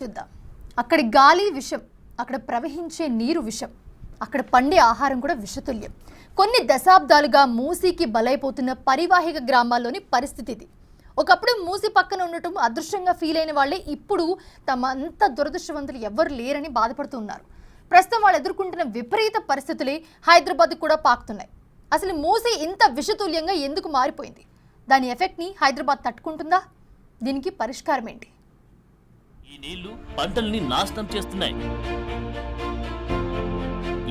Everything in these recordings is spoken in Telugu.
చూద్దాం. అక్కడి గాలి విషం, అక్కడ ప్రవహించే నీరు విషం, అక్కడ పండే ఆహారం కూడా విషతుల్యం. కొన్ని దశాబ్దాలుగా మూసీకి బలైపోతున్న పరివాహిక గ్రామాల్లోని పరిస్థితి ఇది. ఒకప్పుడు మూసీ పక్కన ఉండటం అదృష్టంగా ఫీల్ అయిన వాళ్ళే ఇప్పుడు తమ అంత దురదృష్టవంతులు ఎవ్వరు లేరని బాధపడుతున్నారు. ప్రస్తుతం వాళ్ళు ఎదుర్కొంటున్న విపరీత పరిస్థితులే హైదరాబాద్ కూడా పాకుతున్నాయి. అసలు మూసీ ఇంత విషతుల్యంగా ఎందుకు మారిపోయింది? దాని ఎఫెక్ట్ని హైదరాబాద్ తట్టుకుంటుందా? దీనికి పరిష్కారం ఏంటి? ఈ నీళ్లు పంటల్ని నాశనం చేస్తున్నాయి.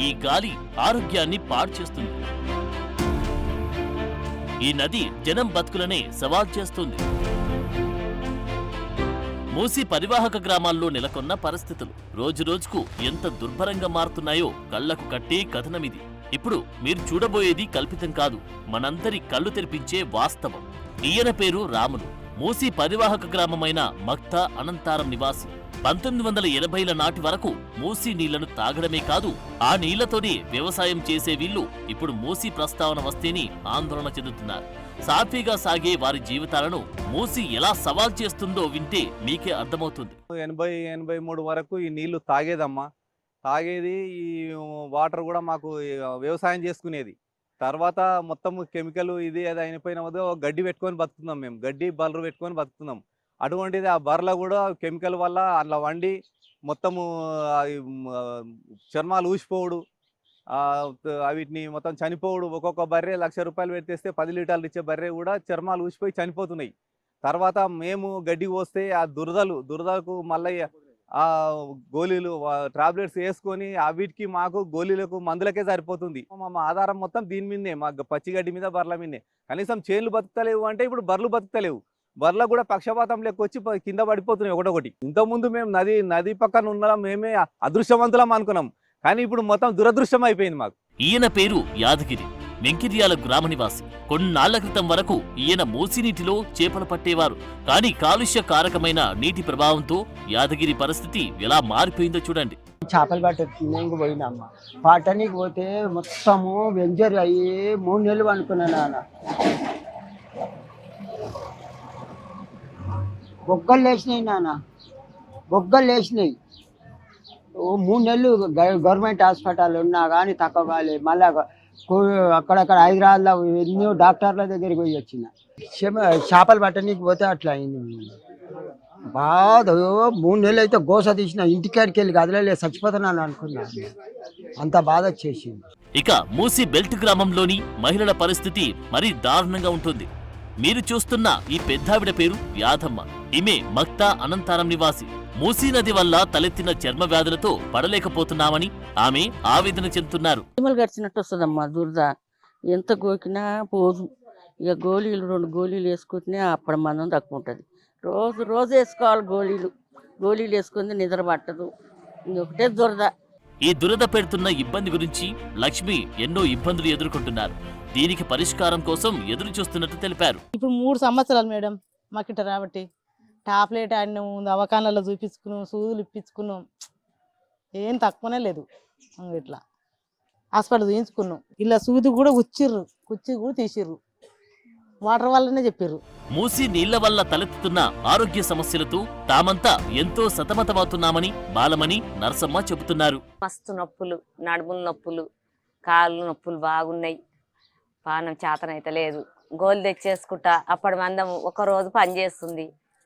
ఈ గాలి ఆరోగ్యాన్ని పాడు చేస్తుంది. ఈ నది జనం బతుకులనే సవాల్ చేస్తుంది. మూసీ పరివాహక గ్రామాల్లో నెలకొన్న పరిస్థితులు రోజురోజుకు ఎంత దుర్భరంగా మారుతున్నాయో కళ్లకు కట్టే కథనమిది. ఇప్పుడు మీరు చూడబోయేది కల్పితం కాదు, మనందరి కళ్ళు తెరిపించే వాస్తవం. ఈయన పేరు రాములు. మూసీ పరివాహక గ్రామమైన మక్తా అనంతారం నివాసి. 1980ల నాటి వరకు మూసీ నీళ్లను తాగడమే కాదు, ఆ నీళ్లతోనే వ్యవసాయం చేసే వీళ్లు ఇప్పుడు మూసీ ప్రస్తావన వస్తేనే ఆందోళన చెందుతున్నారు. సాఫీగా సాగే వారి జీవితాలను మూసీ ఎలా సవాల్ చేస్తుందో వింటే మీకే అర్థమవుతుంది. 80-83 వరకు ఈ నీళ్లు తాగేదమ్మా. తాగేది ఈ వాటర్ కూడా మాకు వ్యవసాయం చేసుకునేది. తర్వాత మొత్తం కెమికల్ ఇది అది అయిపోయిన గడ్డి పెట్టుకొని బతుకుతున్నాం. మేము గడ్డి బర్రెలు పెట్టుకొని బతుకుతున్నాం. అటువంటిది ఆ బర్రెలు కూడా కెమికల్ వల్ల అట్లా వండి మొత్తము చర్మాలు ఊసిపోవుడు, వీటిని మొత్తం చనిపోవుడు. ఒక్కొక్క బర్రె 1,00,000 రూపాయలు పెట్టేస్తే 10 లీటర్లు ఇచ్చే బర్రె కూడా చర్మాలు ఊసిపోయి చనిపోతున్నాయి. తర్వాత మేము గడ్డి పోస్తే ఆ దురదలకు మళ్ళీ ఆ గోళీలు టాబ్లెట్స్ వేసుకొని వీటికి మాకు గోళీలకు మందులకే సరిపోతుంది. మా ఆధారం మొత్తం దీని మీదే, మా పచ్చిగడ్డి మీద బర్రెల మీదే. కనీసం చేన్లు బతుకుతలేవు అంటే ఇప్పుడు బర్రెలు బతుకుతలేవు. బర్రెలు కూడా పక్షపాతం లెక్కొచ్చి కింద పడిపోతున్నాయి ఒకటొకటి. ఇంతకుముందు మేము నది పక్కన ఉండడం మేమే అదృష్టవంతులం అనుకున్నాం, కానీ ఇప్పుడు మొత్తం దురదృష్టం అయిపోయింది మాకు. ఈయన పేరు యాదగిరి, వెంకిర్యాల గ్రామ నివాసి. కొన్నాళ్ల క్రితం వరకు ఈయన మూసీ నీటిలో చేపలు పట్టేవారు. కానీ కాలుష్య కారకమైన నీటి ప్రభావంతో యాదగిరి పరిస్థితి ఎలా మారిపోయిందో చూడండి. చేపలు పట్టడానికి పోయినమ్మా. పట్టడానికి పోతే మొత్తము వెంజర్ అయ్యి 3 నెలలు అనుకున్నాను నాన్న. బొగ్గలు లేచినాయి నాన్న, బొగ్గలు లేచినాయి. 3 నెలలు గవర్నమెంట్ హాస్పిటల్ ఉన్నా కానీ తక్కువ కాలేదు. మళ్ళీ అక్కడక్కడ హైదరాబాద్లో ఎన్నో డాక్టర్ల దగ్గరికి పోయి వచ్చిన. చేపలు పట్టడానికి పోతే అట్లా అయింది. బాధ 3 నెలలు అయితే గోస తీసిన, ఇంటికాడికి వెళ్ళి గదిలే చచ్చిపోతున్నాను అనుకున్నాను. అంత బాధ వచ్చేసింది. ఇక మూసీ బెల్ట్ గ్రామంలోని మహిళల పరిస్థితి మరీ దారుణంగా ఉంటుంది. మీరు చూస్తున్న ఈ పెద్దావిడ పేరు యాదమ్మ. ఈమె మక్తా అనంతారం నివాసి. మూసీ నది వల్ల తలెత్తిన చర్మ వ్యాధులతో పడలేకపోతున్నామని ఆమె ఆవేదన చెందుతున్నారు. గడిచినట్టు వస్తుందమ్మా దురద, ఎంత గోకినా పోదు. ఇక గోళీలు 2 గోళీలు వేసుకుంటేనే అప్పుడు మనం తక్కువ ఉంటుంది. రోజు వేసుకోవాలి గోళీలు వేసుకుంది, నిద్ర పట్టదు. ఇంకొకటే దురద. ఈ దురద పెడుతున్న ఇబ్బంది గురించి లక్ష్మి ఎన్నో ఇబ్బందులు ఎదుర్కొంటున్నారు. దీనికి పరిష్కారం కోసం ఎదురు చూస్తున్నట్టు తెలిపారు. ఇప్పుడు 3 సంవత్సరాలు మేడం మాకిట రాబట్టి టాబ్లెట్ ఆడినాం, దవాఖానాలో చూపించుకున్నాం, సూదులు ఇప్పించుకున్నాం, ఏం తక్కువనే లేదు. ఇట్లా హాస్పిటల్ చూపించుకున్నాం. ఇలా సూది కూడా కుచ్చి కూడా తీసిర్రు, వాటర్ వల్లనే చెప్పారు. మూసీ నీళ్ల వల్ల తలెత్తుతున్న ఆరోగ్య సమస్యలతో తామంతా ఎంతో సతమతమవుతున్నామని బాలమణి, నర్సమ్మ చెబుతున్నారు. మస్తు నొప్పులు, నడుముల నొప్పులు, కాళ్ళు నొప్పులు బాగున్నాయి. పానం చేతనైతే లేదు. గోలు తెచ్చేసుకుంటా అప్పటి మందం ఒక రోజు పని చేస్తుంది,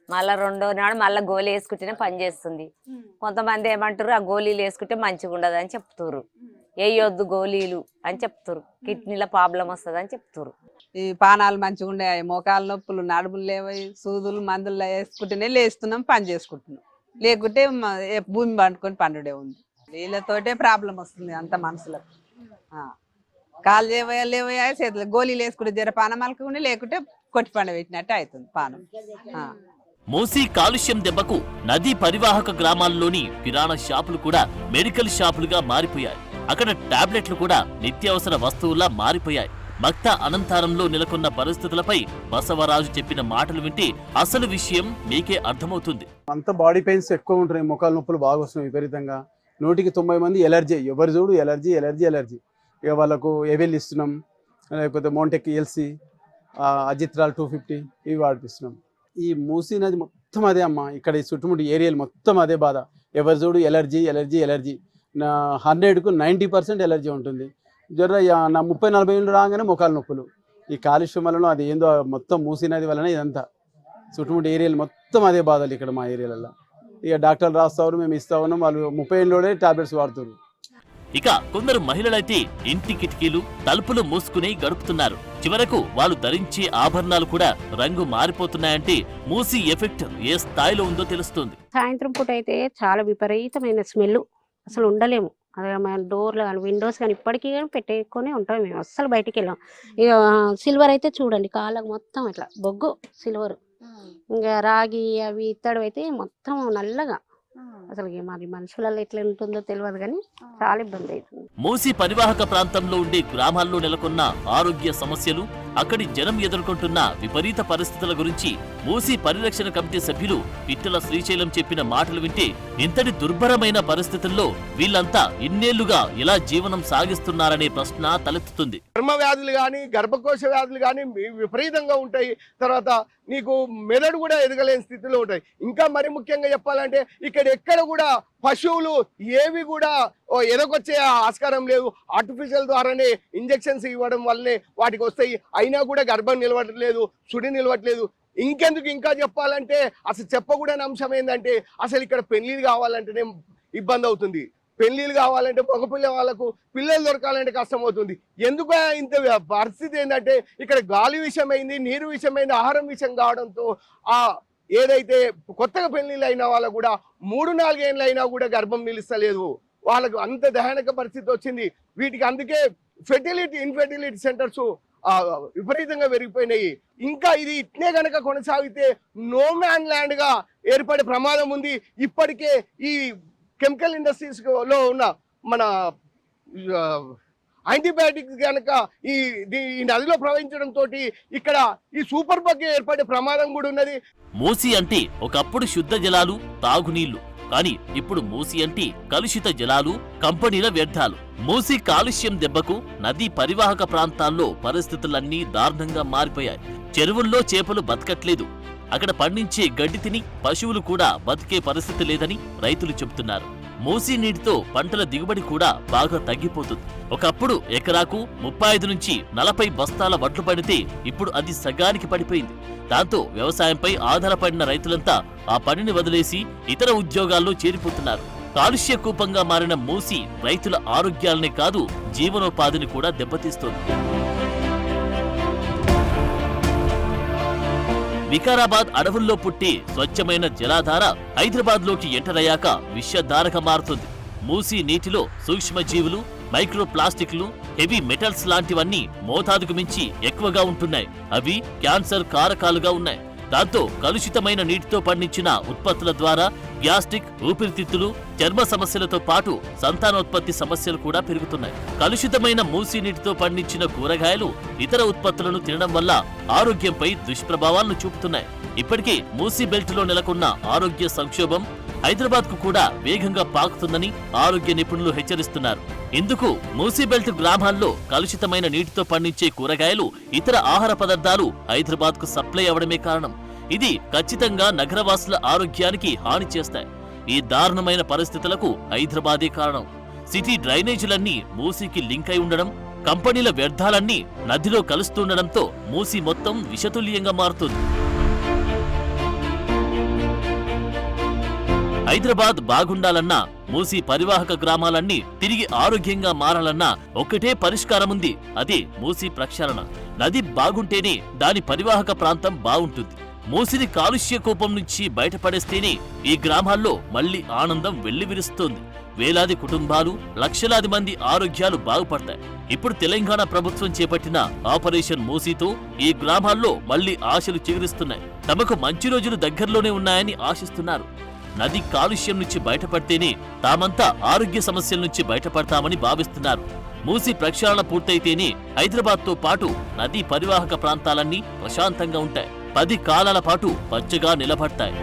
మళ్ళీ 2వ నాడు మళ్ళీ గోళీ వేసుకుంటేనే పని చేస్తుంది. కొంతమంది ఏమంటారు, ఆ గోళీలు వేసుకుంటే మంచిగా ఉండదు అని చెప్తారు, వేయొద్దు గోళీలు అని చెప్తారు, కిడ్నీల ప్రాబ్లం వస్తుంది అని చెప్తారు. ఈ పానాలు మంచిగా ఉండే, మోకాలు నొప్పులు, నడుములు లేవై, సూదులు మందులు వేసుకుంటేనే లేస్తున్నాం, పని చేసుకుంటున్నాం. లేకుంటే భూమి పండుకొని పండుడే ఉంది. వీళ్ళతోటే ప్రాబ్లం వస్తుంది అంత మనసులకు. కాలు లేవయా చేతులు గోళీలు వేసుకుంటే జర పానం అలకుండా, లేకుంటే కొట్టి పండ పెట్టినట్టే అవుతుంది పానం. మూసీ కాలుష్యం దెబ్బకు నదీ పరివాహక గ్రామాల్లోని కిరాణా షాపులు కూడా మెడికల్ షాపులుగా మారిపోయాయి. అక్కడ టాబ్లెట్లు కూడా నిత్యావసర వస్తువుల్లా మారిపోయాయి. మక్తా అనంతారంలో నెలకొన్న పరిస్థితులపై బసవరాజు చెప్పిన మాటలు వింటే అసలు విషయం మీకే అర్థమవుతుంది. అంత బాడీ పెయిన్స్ ఎక్కువ ఉంటున్నాయి, మొక్కల నొప్పులు బాగా వస్తున్నాయి విపరీతంగా. 100కి 90 మంది ఎలర్జీ, ఎవరు చూడు ఎలర్జీ. ఇక వాళ్ళకు ఎవెల్ ఇస్తున్నాం, లేకపోతే మౌంటెక్ ఎల్సి, అజిత్రాల్ 250 ఇవి వాడిపిస్తున్నాం. ఈ మూసీ నది మొత్తం అదే అమ్మ. ఇక్కడ ఈ చుట్టుముట్టు ఏరియాలు మొత్తం అదే బాధ. ఎవరు చూడు ఎలర్జీ ఎలర్జీ ఎలర్జీ. నా 100కు 90% ఎలర్జీ ఉంటుంది. నా 30-40 ఏళ్ళు రాగానే మొఖాలు నొప్పులు. ఈ కాలుష్యం వలన అది ఏందో మొత్తం మూసినది వలన ఇదంతా చుట్టుముట్టు ఏరియాలు మొత్తం అదే బాధలు ఇక్కడ మా ఏరియాలలో. ఇక డాక్టర్లు రాస్తారు, మేము ఇస్తా ఉన్నాం. వాళ్ళు 30 ఏళ్ళలోనే టాబ్లెట్స్ వాడుతున్నారు. ఇక కొందరు మహిళలైతే ఇంటి కిటికీలు తలుపులు మూసుకుని గడుపుతున్నారు. చివరకు వాళ్ళు ధరించే ఆభరణాలు కూడా రంగు మారిపోతున్నాయంటే మూసీ ఎఫెక్ట్ ఏ స్థాయిలో ఉందో తెలుస్తుంది. సాయంత్రం పూట అయితే చాలా విపరీతమైన స్మెల్, అసలు ఉండలేము. అదే మన డోర్లు కానీ విండోస్ కానీ ఇప్పటికీ కానీ పెట్టేసుకొని ఉంటాం. మేము అస్సలు బయటికి వెళ్ళాం. ఇక సిల్వర్ అయితే చూడండి, కాళ్ళకు మొత్తం ఇట్లా బొగ్గు సిల్వర్. ఇంకా రాగి అవి ఇత్తడి అయితే మొత్తం నల్లగా. అసలు మరి మనుషులలో ఎట్లా ఉంటుందో తెలియదు కానీ చాలా ఇబ్బంది అవుతుంది. మూసీ పరివాహక ప్రాంతంలో ఉండే గ్రామాల్లో నెలకొన్న ఆరోగ్య సమస్యలు, అక్కడి జనం ఎదుర్కొంటున్న విపరీత పరిస్థితుల గురించి మూసీ పరిరక్షణ కమిటీ సభ్యులు పిట్టల శ్రీశైలం చెప్పిన మాటలు వింటే ఇంతటి దుర్భరమైన పరిస్థితుల్లో వీళ్ళంతా ఇన్నేళ్లుగా ఎలా జీవనం సాగిస్తున్నారనే ప్రశ్న తలెత్తుతుంది. చర్మ వ్యాధులు కానీ గర్భకోశ వ్యాధులు కానీ విపరీతంగా ఉంటాయి. తర్వాత నీకు మెదడు కూడా ఎదగలేని స్థితిలో ఉంటాయి. ఇంకా మరి ముఖ్యంగా చెప్పాలంటే ఇక్కడ ఎక్కడ కూడా పశువులు ఏవి కూడా ఎదగొచ్చే ఆస్కారం లేదు. ఆర్టిఫిషియల్ ద్వారానే ఇంజెక్షన్స్ ఇవ్వడం వల్లనే వాటికి వస్తాయి. అయినా కూడా గర్భం నిలవట్లేదు, సుడి నిలవట్లేదు. ఇంకెందుకు ఇంకా చెప్పాలంటే అసలు చెప్పకూడని అంశం ఏంటంటే అసలు ఇక్కడ పెళ్లిళ్ళు కావాలంటేనే ఇబ్బంది అవుతుంది. పెళ్లిళ్ళు కావాలంటే మగపిల్ల వాళ్ళకు పిల్లలు దొరకాలంటే కష్టం అవుతుంది. ఎందుకు ఇంత పరిస్థితి ఏంటంటే ఇక్కడ గాలి విషయమైంది, నీరు విషయమైంది, ఆహారం విషయం కావడంతో ఆ ఏదైతే కొత్తగా పెళ్లిళ్ళు అయిన వాళ్ళకు కూడా 3-4 ఏళ్ళు అయినా కూడా గర్భం నిలుస్తలేదు. వాళ్ళకు అంత దయనక పరిస్థితి వచ్చింది. వీటికి అందుకే ఇన్ఫెర్టిలిటీ సెంటర్స్ విపరీతంగా పెరిగిపోయినాయి. ఇంకా ఇది ఇట్నే గనక కొనసాగితే నో మ్యాన్ ల్యాండ్ గా ఏర్పడే ప్రమాదం ఉంది. ఇప్పటికే ఈ కెమికల్ ఇండస్ట్రీస్ లో ఉన్న మన యాంటీబయాటిక్స్ కనుక ఈ నదిలో ప్రవహించడం తోటి ఇక్కడ ఈ సూపర్ బగ్ ఏర్పడే ప్రమాదం కూడా ఉన్నది. మూసీ అంటే ఒకప్పుడు శుద్ధ జలాలు, తాగునీళ్లు. కానీ ఇప్పుడు మూసీ అంటే కలుషిత జలాలు, కంపెనీల వ్యర్థాలు. మూసీ కాలుష్యం దెబ్బకు నదీ పరివాహక ప్రాంతాల్లో పరిస్థితులన్నీ దారుణంగా మారిపోయాయి. చెరువుల్లో చేపలు బతకట్లేదు. అక్కడ పండించే గడ్డి తిని పశువులు కూడా బతికే పరిస్థితి లేదని రైతులు చెబుతున్నారు. మూసీ నీటితో పంటల దిగుబడి కూడా బాగా తగ్గిపోతుంది. ఒకప్పుడు ఎకరాకు 35 నుంచి 40 బస్తాల వడ్లు పడితే ఇప్పుడు అది సగానికి పడిపోయింది. దాంతో వ్యవసాయంపై ఆధారపడిన రైతులంతా ఆ పనిని వదిలేసి ఇతర ఉద్యోగాల్లో చేరిపోతున్నారు. కాలుష్య కూపంగా మారిన మూసీ రైతుల ఆరోగ్యాలనే కాదు, జీవనోపాధిని కూడా దెబ్బతీస్తోంది. వికారాబాద్ అడవుల్లో పుట్టి స్వచ్ఛమైన జలాధార హైదరాబాద్ లోకి ఎంటర్ అయ్యాక విషధారగా మారుతుంది. మూసీ నీటిలో సూక్ష్మజీవులు, మైక్రో ప్లాస్టిక్లు, హెవీ మెటల్స్ లాంటివన్నీ మోతాదుకు మించి ఎక్కువగా ఉంటున్నాయి. అవి క్యాన్సర్ కారకాలుగా ఉన్నాయి. దాంతో కలుషితమైన నీటితో పండించిన ఉత్పత్తుల ద్వారా గ్యాస్ట్రిక్, ఊపిరితిత్తులు, చర్మ సమస్యలతో పాటు సంతానోత్పత్తి సమస్యలు కూడా పెరుగుతున్నాయి. కలుషితమైన మూసీ నీటితో పండించిన కూరగాయలు, ఇతర ఉత్పత్తులను తినడం వల్ల ఆరోగ్యంపై దుష్ప్రభావాలను చూపుతున్నాయి. ఇప్పటికే మూసీ బెల్ట్ లో నెలకొన్న ఆరోగ్య సంక్షోభం హైదరాబాద్ కు కూడా వేగంగా పాకుతుందని ఆరోగ్య నిపుణులు హెచ్చరిస్తున్నారు. ఇందుకు మూసీ బెల్ట్ గ్రామాల్లో కలుషితమైన నీటితో పండించే కూరగాయలు, ఇతర ఆహార పదార్థాలు హైదరాబాద్ కు సప్లై అవడమే కారణం. ఇది ఖచ్చితంగా నగరవాసుల ఆరోగ్యానికి హాని చేస్తాయి. ఈ దారుణమైన పరిస్థితులకు హైదరాబాదే కారణం. సిటీ డ్రైనేజీలన్నీ మూసీకి లింక్ అయి ఉండడం, కంపెనీల వ్యర్థాలన్నీ నదిలో కలుస్తుండడంతో మూసీ మొత్తం విషతుల్యంగా మారుతుంది. హైదరాబాద్ బాగుండాలన్నా, మూసీ పరివాహక గ్రామాలన్నీ తిరిగి ఆరోగ్యంగా మారాలన్నా ఒక్కటే పరిష్కారముంది. అదే మూసీ ప్రక్షాళన. నది బాగుంటేనే దాని పరివాహక ప్రాంతం బాగుంటుంది. మూసిని కాలుష్య కూపం నుంచి బయటపడేస్తేనే ఈ గ్రామాల్లో మళ్లీ ఆనందం వెల్లివిరుస్తోంది. వేలాది కుటుంబాలు, లక్షలాది మంది ఆరోగ్యాలు బాగుపడతాయి. ఇప్పుడు తెలంగాణ ప్రభుత్వం చేపట్టిన ఆపరేషన్ మూసీతో ఈ గ్రామాల్లో మళ్లీ ఆశలు చిగురిస్తున్నాయి. తమకు మంచి రోజులు దగ్గరలోనే ఉన్నాయని ఆశిస్తున్నారు. నది కాలుష్యం నుంచి బయటపడితేనే తామంతా ఆరోగ్య సమస్యల నుంచి బయటపడతామని భావిస్తున్నారు. మూసీ ప్రక్షాళన పూర్తయితేనే హైదరాబాద్తో పాటు నదీ పరివాహక ప్రాంతాలన్నీ ప్రశాంతంగా ఉంటాయి. 10 కాలాల పాటు పచ్చగా నిలబడతాయి.